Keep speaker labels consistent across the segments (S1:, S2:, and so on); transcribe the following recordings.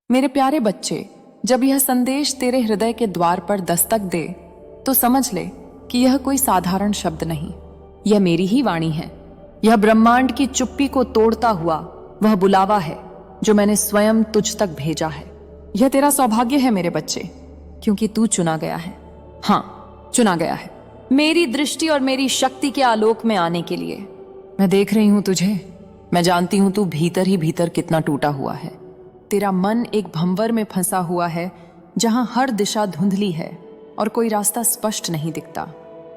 S1: मेरे प्यारे बच्चे, जब यह संदेश तेरे हृदय के द्वार पर दस्तक दे तो समझ ले कि यह कोई साधारण शब्द नहीं, यह मेरी ही वाणी है। यह ब्रह्मांड की चुप्पी को तोड़ता हुआ वह बुलावा है जो मैंने स्वयं तुझ तक भेजा है। यह तेरा सौभाग्य है मेरे बच्चे, क्योंकि तू चुना गया है। हाँ, चुना गया है मेरी दृष्टि और मेरी शक्ति के आलोक में आने के लिए। मैं देख रही हूं तुझे। मैं जानती हूं तू भीतर ही भीतर कितना टूटा हुआ है। तेरा मन एक भंवर में फंसा हुआ है जहां हर दिशा धुंधली है और कोई रास्ता स्पष्ट नहीं दिखता।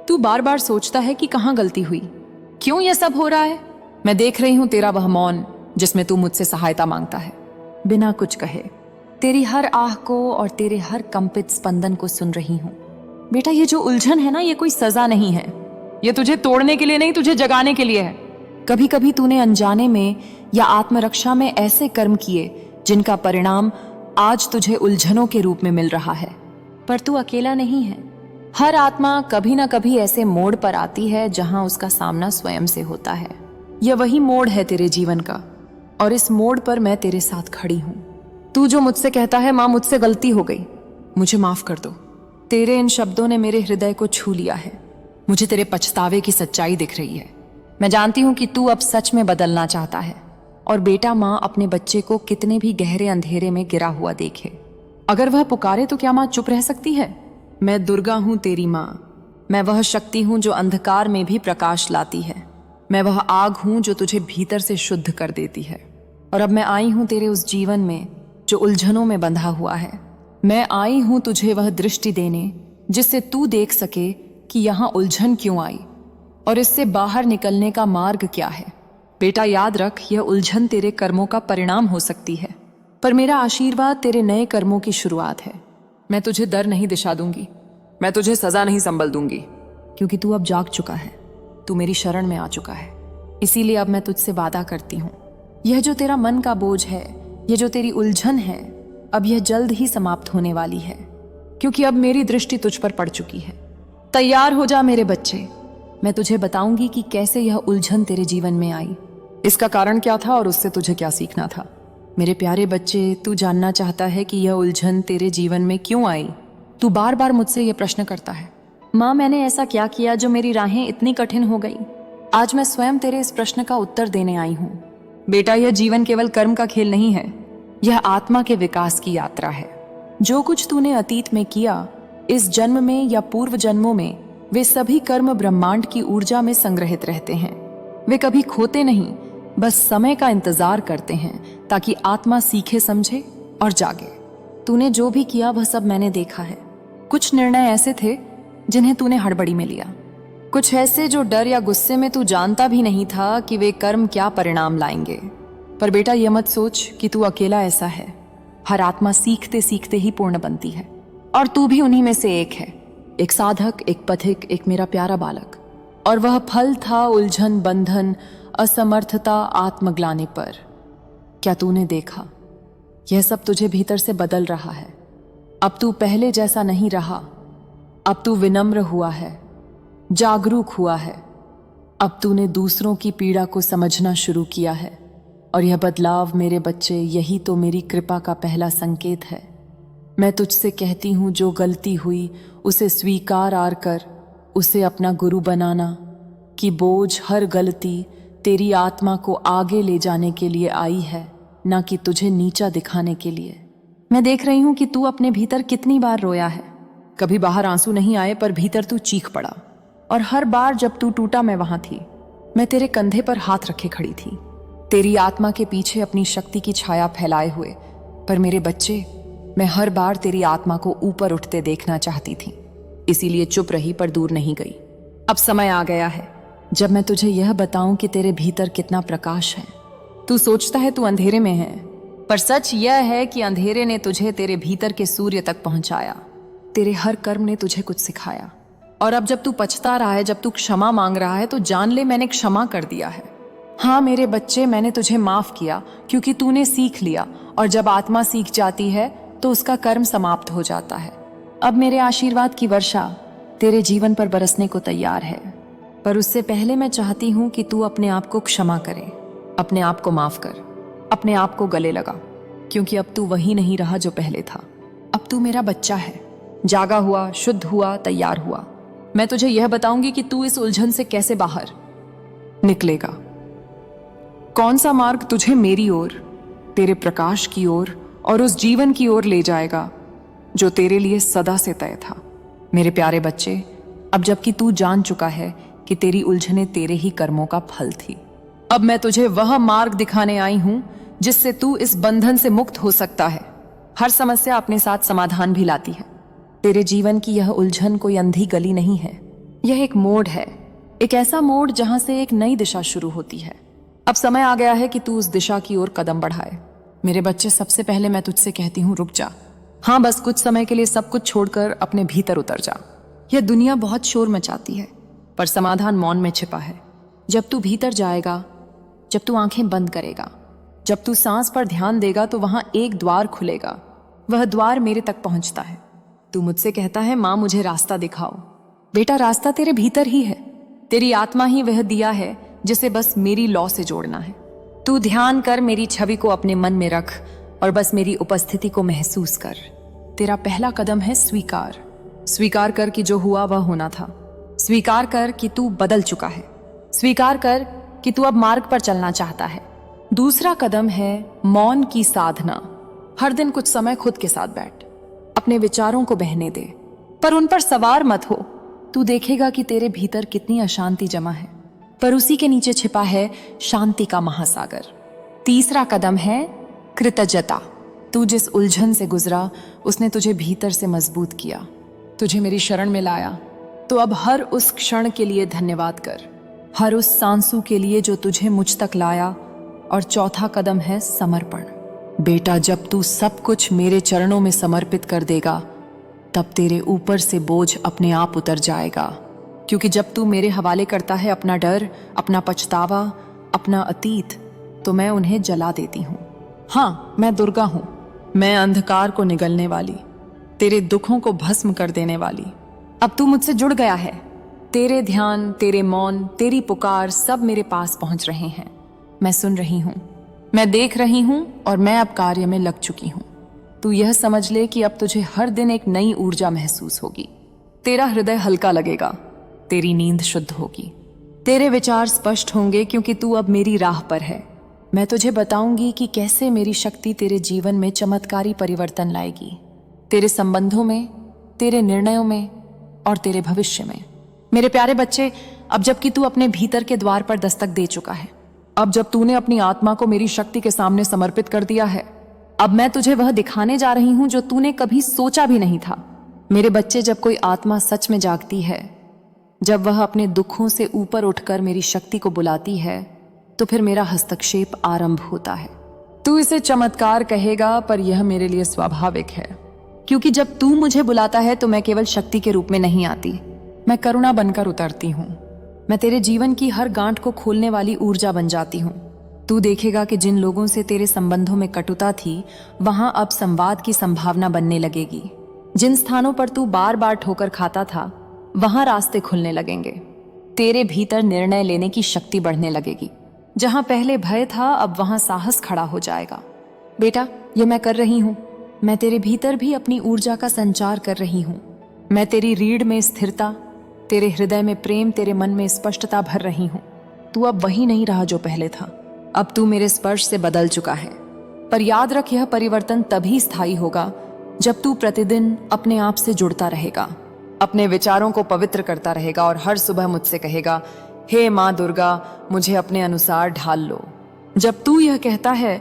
S1: तू बार बार सोचता है कि कहां गलती हुई, क्यों यह सब हो रहा है। मैं देख रही हूं तेरा वह मौन जिसमें तू मुझसे सहायता मांगता है, बिना कुछ कहे। तेरी हर आह को और तेरे हर कंपित स्पंदन को सुन रही हूं। बेटा, ये जो उलझन है ना, ये कोई सजा नहीं है। ये तुझे तोड़ने के लिए नहीं, तुझे जगाने के लिए है। कभी कभी तूने अनजाने में या आत्मरक्षा में ऐसे कर्म किए जिनका परिणाम आज तुझे उलझनों के रूप में मिल रहा है। पर तू अकेला नहीं है। हर आत्मा कभी ना कभी ऐसे मोड़ पर आती है जहां उसका सामना स्वयं से होता है। यह वही मोड़ है तेरे जीवन का, और इस मोड़ पर मैं तेरे साथ खड़ी हूं। तू जो मुझसे कहता है, मां मुझसे गलती हो गई, मुझे माफ कर दो, तेरे इन शब्दों ने मेरे हृदय को छू लिया है। मुझे तेरे पछतावे की सच्चाई दिख रही है। मैं जानती हूं कि तू अब सच में बदलना चाहता है। और बेटा, माँ अपने बच्चे को कितने भी गहरे अंधेरे में गिरा हुआ देखे, अगर वह पुकारे तो क्या माँ चुप रह सकती है? मैं दुर्गा हूं तेरी माँ। मैं वह शक्ति हूं जो अंधकार में भी प्रकाश लाती है। मैं वह आग हूं जो तुझे भीतर से शुद्ध कर देती है। और अब मैं आई हूं तेरे उस जीवन में जो उलझनों में बंधा हुआ है। मैं आई हूं तुझे वह दृष्टि देने जिससे तू देख सके कि यहाँ उलझन क्यों आई और इससे बाहर निकलने का मार्ग क्या है। बेटा, याद रख, यह उलझन तेरे कर्मों का परिणाम हो सकती है, पर मेरा आशीर्वाद तेरे नए कर्मों की शुरुआत है। मैं तुझे डर नहीं दिशा दूंगी, मैं तुझे सजा नहीं संबल दूंगी, क्योंकि तू अब जाग चुका है। तू मेरी शरण में आ चुका है। इसीलिए अब मैं तुझसे वादा करती हूँ, यह जो तेरा मन का बोझ है, यह जो तेरी उलझन है, अब यह जल्द ही समाप्त होने वाली है, क्योंकि अब मेरी दृष्टि तुझ पर पड़ चुकी है। तैयार हो जा मेरे बच्चे। मैं तुझे बताऊंगी कि कैसे यह उलझन तेरे जीवन में आई, इसका कारण क्या था और उससे तुझे क्या सीखना था। मेरे प्यारे बच्चे, तू जानना चाहता है कि यह उलझन तेरे जीवन में क्यों आई। तू बार बार मुझसे यह प्रश्न करता है, माँ मैंने ऐसा क्या किया जो मेरी राहें इतनी कठिन हो गई। आज मैं स्वयं तेरे इस प्रश्न का उत्तर देने आई हूँ। बेटा, यह जीवन केवल कर्म का खेल नहीं है, यह आत्मा के विकास की यात्रा है। जो कुछ तूने अतीत में किया, इस जन्म में या पूर्व जन्मों में, वे सभी कर्म ब्रह्मांड की ऊर्जा में संग्रहित रहते हैं। वे कभी खोते नहीं, बस समय का इंतजार करते हैं ताकि आत्मा सीखे, समझे और जागे। तूने जो भी किया वह सब मैंने देखा है। कुछ निर्णय ऐसे थे जिन्हें तूने हड़बड़ी में लिया, कुछ ऐसे जो डर या गुस्से में तू जानता भी नहीं था कि वे कर्म क्या परिणाम लाएंगे। पर बेटा, यह मत सोच कि तू अकेला ऐसा है। हर आत्मा सीखते सीखते ही पूर्ण बनती है, और तू भी उन्हीं में से एक है। एक साधक, एक पथिक, एक मेरा प्यारा बालक। और वह फल था उलझन, बंधन, असमर्थता, आत्मग्लानि पर। क्या तूने देखा? यह सब तुझे भीतर से बदल रहा है। अब तू पहले जैसा नहीं रहा। अब तू विनम्र हुआ है, जागरूक हुआ है। अब तूने दूसरों की पीड़ा को समझना शुरू किया है। और यह बदलाव मेरे बच्चे, यही तो मेरी कृपा का पहला संकेत है। मैं तुझसे कहती हूँ, जो गलती हुई उसे स्वीकार आर कर, उसे अपना गुरु बनाना, कि बोझ हर गलती तेरी आत्मा को आगे ले जाने के लिए आई है, ना कि तुझे नीचा दिखाने के लिए। मैं देख रही हूं कि तू अपने भीतर कितनी बार रोया है। कभी बाहर आंसू नहीं आए, पर भीतर तू चीख पड़ा। और हर बार जब तू टूटा, मैं वहां थी। मैं तेरे कंधे पर हाथ रखे खड़ी थी, तेरी आत्मा के पीछे अपनी शक्ति की छाया फैलाए हुए। पर मेरे बच्चे, मैं हर बार तेरी आत्मा को ऊपर उठते देखना चाहती थी, इसीलिए चुप रही, पर दूर नहीं गई। अब समय आ गया है जब मैं तुझे यह बताऊं कि तेरे भीतर कितना प्रकाश है। तू सोचता है तू अंधेरे में है, पर सच यह है कि अंधेरे ने तुझे तेरे भीतर के सूर्य तक पहुंचाया। तेरे हर कर्म ने तुझे कुछ सिखाया। और अब जब तू पछता रहा है, जब तू क्षमा मांग रहा है, तो जान ले, मैंने क्षमा कर दिया है। हाँ मेरे बच्चे, मैंने तुझे माफ किया, क्योंकि तूने सीख लिया। और जब आत्मा सीख जाती है तो उसका कर्म समाप्त हो जाता है। अब मेरे आशीर्वाद की वर्षा तेरे जीवन पर बरसने को तैयार है। पर उससे पहले मैं चाहती हूं कि तू अपने आप को क्षमा करे, अपने आप को माफ कर, अपने आप को गले लगा। क्योंकि अब तू वही नहीं रहा जो पहले था। अब तू मेरा बच्चा है, जागा हुआ, शुद्ध हुआ, तैयार हुआ। मैं तुझे यह बताऊंगी कि तू इस उलझन से कैसे बाहर निकलेगा। कौन सा मार्ग तुझे मेरी ओर, तेरे प्रकाश की ओर और उस जीवन की ओर ले जाएगा जो तेरे लिए सदा से तय था। मेरे प्यारे बच्चे, अब जबकि तू जान चुका है कि तेरी उलझनें तेरे ही कर्मों का फल थी, अब मैं तुझे वह मार्ग दिखाने आई हूं जिससे तू इस बंधन से मुक्त हो सकता है। हर समस्या अपने साथ समाधान भी लाती है। तेरे जीवन की यह उलझन कोई अंधी गली नहीं है, यह एक मोड़ है, एक ऐसा मोड़ जहां से एक नई दिशा शुरू होती है। अब समय आ गया है कि तू उस दिशा की ओर कदम बढ़ाए। मेरे बच्चे, सबसे पहले मैं तुझसे कहती हूं, रुक जा। हाँ, बस कुछ समय के लिए सब कुछ छोड़कर अपने भीतर उतर जा। यह दुनिया बहुत शोर मचाती है, पर समाधान मौन में छिपा है। जब तू भीतर जाएगा, जब तू आंखें बंद करेगा, जब तू सांस पर ध्यान देगा, तो वहां एक द्वार खुलेगा। वह द्वार मेरे तक पहुंचता है। तू मुझसे कहता है, मां मुझे रास्ता दिखाओ। बेटा, रास्ता तेरे भीतर ही है। तेरी आत्मा ही वह दिया है जिसे बस मेरी लौ से जोड़ना है। तू ध्यान कर, मेरी छवि को अपने मन में रख और बस मेरी उपस्थिति को महसूस कर। तेरा पहला कदम है स्वीकार। स्वीकार कर कि जो हुआ वह होना था। स्वीकार कर कि तू बदल चुका है। स्वीकार कर कि तू अब मार्ग पर चलना चाहता है। दूसरा कदम है मौन की साधना। हर दिन कुछ समय खुद के साथ बैठ, अपने विचारों को बहने दे, पर उन पर सवार मत हो। तू देखेगा कि तेरे भीतर कितनी अशांति जमा है, पर उसी के नीचे छिपा है शांति का महासागर। तीसरा कदम है कृतज्ञता। तू जिस उलझन से गुजरा, उसने तुझे भीतर से मजबूत किया, तुझे मेरी शरण में लाया। तो अब हर उस क्षण के लिए धन्यवाद कर, हर उस सांसों के लिए जो तुझे मुझ तक लाया। और चौथा कदम है समर्पण। बेटा, जब तू सब कुछ मेरे चरणों में समर्पित कर देगा, तब तेरे ऊपर से बोझ अपने आप उतर जाएगा। क्योंकि जब तू मेरे हवाले करता है अपना डर, अपना पछतावा, अपना अतीत, तो मैं उन्हें जला देती हूँ। हाँ, मैं दुर्गा हूँ। मैं अंधकार को निगलने वाली, तेरे दुखों को भस्म कर देने वाली। अब तू मुझसे जुड़ गया है। तेरे ध्यान, तेरे मौन, तेरी पुकार सब मेरे पास पहुंच रहे हैं। मैं सुन रही हूँ, मैं देख रही हूँ और मैं अब कार्य में लग चुकी हूँ। तू यह समझ ले कि अब तुझे हर दिन एक नई ऊर्जा महसूस होगी। तेरा हृदय हल्का लगेगा, तेरी नींद शुद्ध होगी, तेरे विचार स्पष्ट होंगे, क्योंकि तू अब मेरी राह पर है। मैं तुझे बताऊंगी कि कैसे मेरी शक्ति तेरे जीवन में चमत्कारी परिवर्तन लाएगी, तेरे संबंधों में, तेरे निर्णयों में और तेरे भविष्य में। मेरे प्यारे बच्चे, अब जबकि तू अपने भीतर के द्वार पर दस्तक दे चुका है, अब जब तूने अपनी आत्मा को मेरी शक्ति के सामने समर्पित कर दिया है, अब मैं तुझे वह दिखाने जा रही हूं जो तूने कभी सोचा भी नहीं था। मेरे बच्चे, जब कोई आत्मा सच में जागती है, जब वह अपने दुखों से ऊपर उठकर मेरी शक्ति को बुलाती है, तो फिर मेरा हस्तक्षेप आरंभ होता है। तू इसे चमत्कार कहेगा, पर यह मेरे लिए स्वाभाविक है, क्योंकि जब तू मुझे बुलाता है तो मैं केवल शक्ति के रूप में नहीं आती, मैं करुणा बनकर उतरती हूँ। मैं तेरे जीवन की हर गांठ को खोलने वाली ऊर्जा बन जाती हूँ। तू देखेगा कि जिन लोगों से तेरे संबंधों में कटुता थी, वहां अब संवाद की संभावना बनने लगेगी। जिन स्थानों पर तू बार बार ठोकर खाता था, वहां रास्ते खुलने लगेंगे। तेरे भीतर निर्णय लेने की शक्ति बढ़ने लगेगी। जहां पहले भय था, अब वहां साहस खड़ा हो जाएगा। बेटा, ये मैं कर रही हूं। मैं तेरे भीतर भी अपनी ऊर्जा का संचार कर रही हूं। मैं तेरी रीढ़ में स्थिरता, तेरे हृदय में प्रेम, तेरे मन में स्पष्टता भर रही हूं। तू अब वही नहीं रहा जो पहले था। अब तू मेरे स्पर्श से बदल चुका है। पर याद रख, यह परिवर्तन तभी स्थायी होगा जब तू प्रतिदिन अपने आप से जुड़ता रहेगा, अपने विचारों को पवित्र करता रहेगा और हर सुबह मुझसे कहेगा, हे माँ दुर्गा, मुझे अपने अनुसार ढाल लो। जब तू यह कहता है,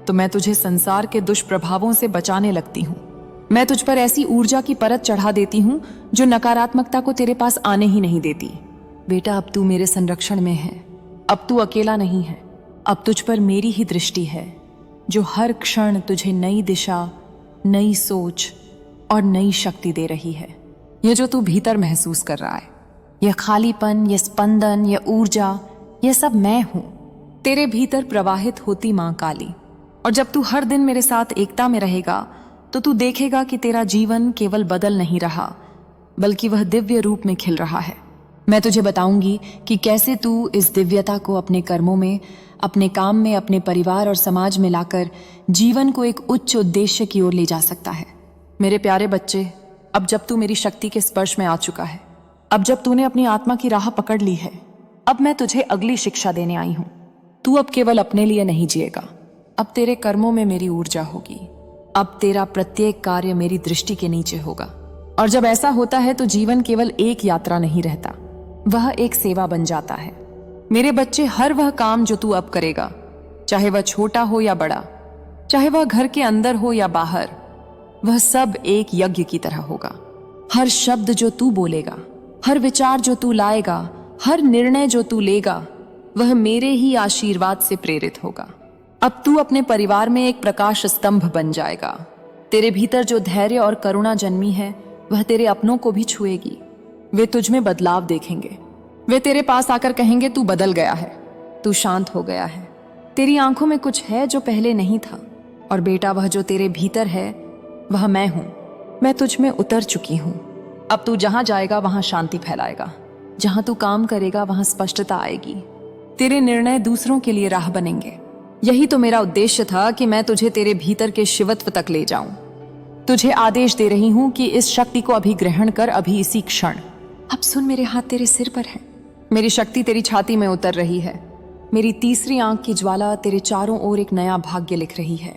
S1: तो मैं तुझे संसार के दुष्प्रभावों से बचाने लगती हूँ। मैं तुझ पर ऐसी ऊर्जा की परत चढ़ा देती हूँ जो नकारात्मकता को तेरे पास आने ही नहीं देती। बेटा, अब तू मेरे संरक्षण में है। अब तू अकेला नहीं है। अब तुझ पर मेरी ही दृष्टि है, जो हर क्षण तुझे नई दिशा, नई सोच और नई शक्ति दे रही है। यह जो तू भीतर महसूस कर रहा है, यह खालीपन, यह स्पंदन, यह ऊर्जा, यह सब मैं हूं, तेरे भीतर प्रवाहित होती मां काली। और जब तू हर दिन मेरे साथ एकता में रहेगा, तो तू देखेगा कि तेरा जीवन केवल बदल नहीं रहा, बल्कि वह दिव्य रूप में खिल रहा है। मैं तुझे बताऊंगी कि कैसे तू इस दिव्यता को अपने कर्मों में, अपने काम में, अपने परिवार और समाज में लाकर जीवन को एक उच्च उद्देश्य की ओर ले जा सकता है। मेरे प्यारे बच्चे, अब जब तू मेरी शक्ति के स्पर्श में आ चुका है, अब जब तूने अपनी आत्मा की राह पकड़ ली है, अब मैं तुझे अगली शिक्षा देने आई हूं। तू अब केवल अपने लिए नहीं जिएगा, अब तेरे कर्मों में मेरी ऊर्जा होगी। अब तेरा प्रत्येक कार्य मेरी दृष्टि के नीचे होगा। और जब ऐसा होता है तो जीवन केवल एक यात्रा नहीं रहता, वह एक सेवा बन जाता है। मेरे बच्चे, हर वह काम जो तू अब करेगा, चाहे वह छोटा हो या बड़ा, चाहे वह घर के अंदर हो या बाहर, वह सब एक यज्ञ की तरह होगा। हर शब्द जो तू बोलेगा, हर विचार जो तू लाएगा, हर निर्णय जो तू लेगा, वह मेरे ही आशीर्वाद से प्रेरित होगा। अब तू अपने परिवार में एक प्रकाश स्तंभ बन जाएगा। तेरे भीतर जो धैर्य और करुणा जन्मी है, वह तेरे अपनों को भी छुएगी। वे तुझ में बदलाव देखेंगे। वे तेरे पास आकर कहेंगे, तू बदल गया है, तू शांत हो गया है, तेरी आंखों में कुछ है जो पहले नहीं था। और बेटा, वह जो तेरे भीतर है, वह मैं हूं। मैं तुझ में उतर चुकी हूं। अब तू जहां जाएगा वहां शांति फैलाएगा। जहां तू काम करेगा वहां स्पष्टता आएगी। तेरे निर्णय दूसरों के लिए राह बनेंगे। यही तो मेरा उद्देश्य था कि मैं तुझे तेरे भीतर के शिवत्व तक ले जाऊं। तुझे आदेश दे रही हूं कि इस शक्ति को अभी ग्रहण कर, अभी इसी क्षण। अब सुन, मेरे हाथ तेरे सिर पर है। मेरी शक्ति तेरी छाती में उतर रही है। मेरी तीसरी आंख की ज्वाला तेरे चारों ओर एक नया भाग्य लिख रही है।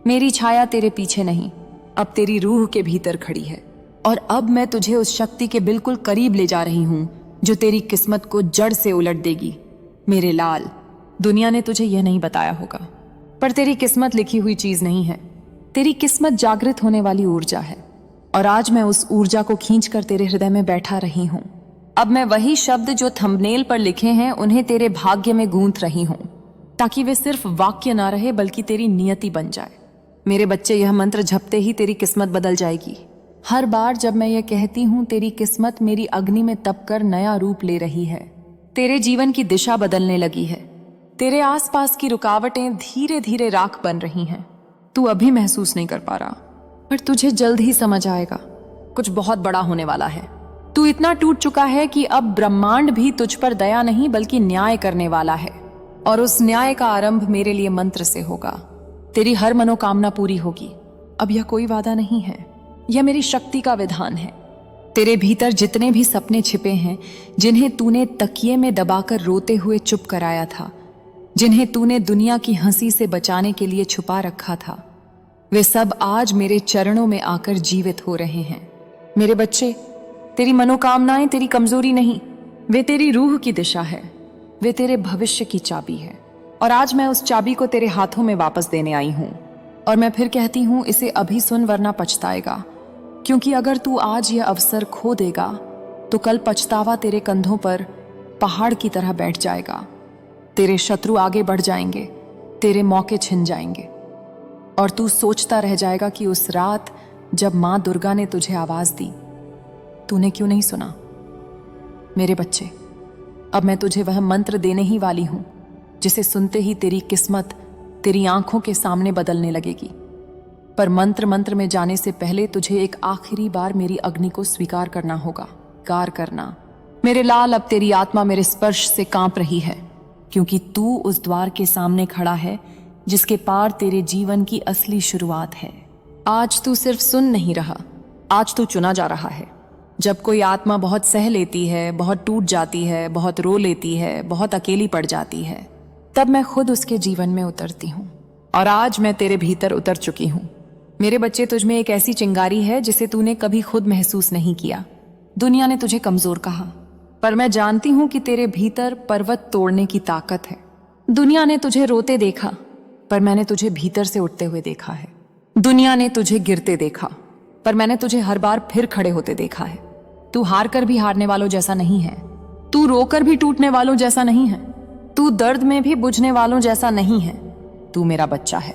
S1: मेरी छाया तेरे पीछे नहीं, अब तेरी रूह के भीतर खड़ी है। और अब मैं तुझे उस शक्ति के बिल्कुल करीब ले जा रही हूं जो तेरी किस्मत को जड़ से उलट देगी। मेरे लाल, दुनिया ने तुझे यह नहीं बताया होगा, पर तेरी किस्मत लिखी हुई चीज नहीं है। तेरी किस्मत जागृत होने वाली ऊर्जा है। और आज मैं उस ऊर्जा को खींचकर तेरे हृदय में बैठा रही हूं। अब मैं वही शब्द जो थंबनेल पर लिखे हैं, उन्हें तेरे भाग्य में गूंथ रही हूं, ताकि वे सिर्फ वाक्य ना रहे बल्कि तेरी नियति बन जाए। मेरे बच्चे, यह मंत्र जपते ही तेरी किस्मत बदल जाएगी। हर बार जब मैं ये कहती हूं, तेरी किस्मत मेरी अग्नि में तपकर नया रूप ले रही है। तेरे जीवन की दिशा बदलने लगी है। तेरे आसपास की रुकावटें धीरे धीरे राख बन रही हैं। तू अभी महसूस नहीं कर पा रहा, पर तुझे जल्द ही समझ आएगा। कुछ बहुत बड़ा होने वाला है। तू इतना टूट चुका है कि अब ब्रह्मांड भी तुझ पर दया नहीं बल्कि न्याय करने वाला है। और उस न्याय का आरंभ मेरे लिए मंत्र से होगा। तेरी हर मनोकामना पूरी होगी। अब यह कोई वादा नहीं है, यह मेरी शक्ति का विधान है। तेरे भीतर जितने भी सपने छिपे हैं, जिन्हें तूने तकिए में दबाकर रोते हुए चुप कराया था, जिन्हें तूने दुनिया की हंसी से बचाने के लिए छुपा रखा था, वे सब आज मेरे चरणों में आकर जीवित हो रहे हैं। मेरे बच्चे, तेरी मनोकामनाएं तेरी कमजोरी नहीं, वे तेरी रूह की दिशा है। वे तेरे भविष्य की चाबी है। और आज मैं उस चाबी को तेरे हाथों में वापस देने आई हूं। और मैं फिर कहती हूं, इसे अभी सुन वरना पछताएगा। क्योंकि अगर तू आज यह अवसर खो देगा तो कल पछतावा तेरे कंधों पर पहाड़ की तरह बैठ जाएगा। तेरे शत्रु आगे बढ़ जाएंगे, तेरे मौके छिन जाएंगे, और तू सोचता रह जाएगा कि उस रात जब मां दुर्गा ने तुझे आवाज दी, तूने क्यों नहीं सुना। मेरे बच्चे, अब मैं तुझे वह मंत्र देने ही वाली हूं जिसे सुनते ही तेरी किस्मत तेरी आंखों के सामने बदलने लगेगी। पर मंत्र में जाने से पहले तुझे एक आखिरी बार मेरी अग्नि को स्वीकार करना होगा। कार करना मेरे लाल, अब तेरी आत्मा मेरे स्पर्श से कांप रही है, क्योंकि तू उस द्वार के सामने खड़ा है जिसके पार तेरे जीवन की असली शुरुआत है। आज तू सिर्फ सुन नहीं रहा, आज तू चुना जा रहा है। जब कोई आत्मा बहुत सह लेती है, बहुत टूट जाती है, बहुत रो लेती है, बहुत अकेली पड़ जाती है, तब मैं खुद उसके जीवन में उतरती हूँ। और आज मैं तेरे भीतर उतर चुकी हूँ। मेरे बच्चे, तुझ में एक ऐसी चिंगारी है जिसे तूने कभी खुद महसूस नहीं किया। दुनिया ने तुझे कमजोर कहा, पर मैं जानती हूं कि तेरे भीतर पर्वत तोड़ने की ताकत है। दुनिया ने तुझे रोते देखा, पर मैंने तुझे भीतर से उठते हुए देखा है। दुनिया ने तुझे गिरते देखा, पर मैंने तुझे हर बार फिर खड़े होते देखा है। तू हार कर भी हारने वालों जैसा नहीं है, तू रोकर भी टूटने वालों जैसा नहीं है, तू दर्द में भी बुझने वालों जैसा नहीं है। तू मेरा बच्चा है,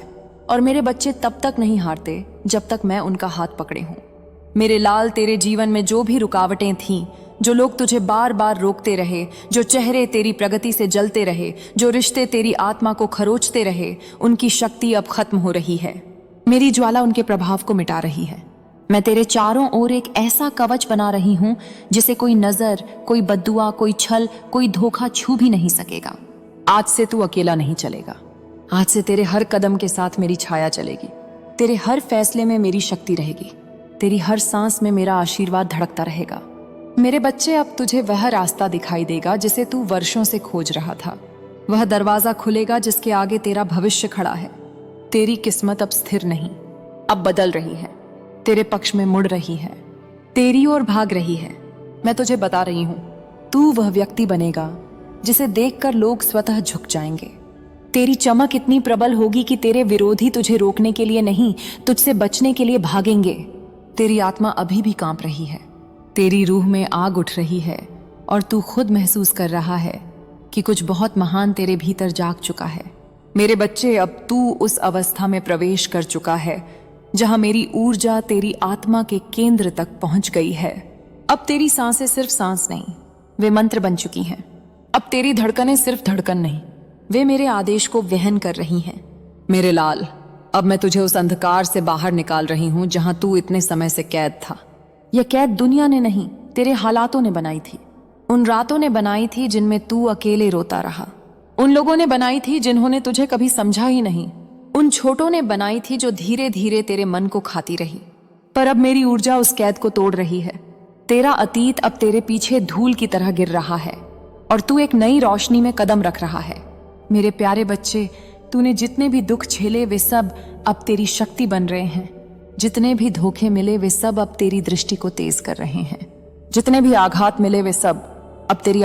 S1: और मेरे बच्चे तब तक नहीं हारते जब तक मैं उनका हाथ पकड़े हूं। मेरे लाल, तेरे जीवन में जो भी रुकावटें थीं, जो लोग तुझे बार बार रोकते रहे, जो चेहरे तेरी प्रगति से जलते रहे, जो रिश्ते तेरी आत्मा को खरोचते रहे, उनकी शक्ति अब खत्म हो रही है। मेरी ज्वाला उनके प्रभाव को मिटा रही है। मैं तेरे चारों ओर एक ऐसा कवच बना रही हूं जिसे कोई नजर, कोई बद्दुआ, कोई छल, कोई धोखा छू भी नहीं सकेगा। आज से तू अकेला नहीं चलेगा। आज से तेरे हर कदम के साथ मेरी छाया चलेगी। तेरे हर फैसले में मेरी शक्ति रहेगी। तेरी हर सांस में मेरा आशीर्वाद धड़कता रहेगा। मेरे बच्चे, अब तुझे वह रास्ता दिखाई देगा जिसे तू वर्षों से खोज रहा था। वह दरवाजा खुलेगा जिसके आगे तेरा भविष्य खड़ा है। तेरी किस्मत अब स्थिर नहीं, अब बदल रही है, तेरे पक्ष में मुड़ रही है, तेरी ओर भाग रही है। मैं तुझे बता रही हूं, तू वह व्यक्ति बनेगा जिसे देखकर लोग स्वतः झुक जाएंगे। तेरी चमक इतनी प्रबल होगी कि तेरे विरोधी तुझे रोकने के लिए नहीं, तुझसे बचने के लिए भागेंगे। तेरी आत्मा अभी भी कांप रही है, तेरी रूह में आग उठ रही है और तू खुद महसूस कर रहा है कि कुछ बहुत महान तेरे भीतर जाग चुका है। मेरे बच्चे, अब तू उस अवस्था में प्रवेश कर चुका है जहां मेरी ऊर्जा तेरी आत्मा के केंद्र तक पहुंच गई है। अब तेरी सांसें सिर्फ सांस नहीं, वे मंत्र बन चुकी हैं। अब तेरी धड़कनें सिर्फ धड़कन नहीं, वे मेरे आदेश को वहन कर रही हैं। मेरे लाल, अब मैं तुझे उस अंधकार से बाहर निकाल रही हूं जहां तू इतने समय से कैद था। यह कैद दुनिया ने नहीं, तेरे हालातों ने बनाई थी। उन रातों ने बनाई थी जिनमें तू अकेले रोता रहा। उन लोगों ने बनाई थी जिन्होंने तुझे कभी समझा ही नहीं। उन छोटों ने बनाई थी जो धीरे धीरे तेरे मन को खाती रही। पर अब मेरी ऊर्जा उस कैद को तोड़ रही है। तेरा अतीत अब तेरे पीछे धूल की तरह गिर रहा है और तू एक नई रोशनी में कदम रख रहा है। मेरे प्यारे बच्चे, तूने जितने भी दुख झेले वे सब अब तेरी शक्ति बन रहे हैं। जितने भी धोखे मिले वे सब अब तेरी दृष्टि को तेज कर रहे हैं। जितने भी आघात मिले वे सब अब तेरी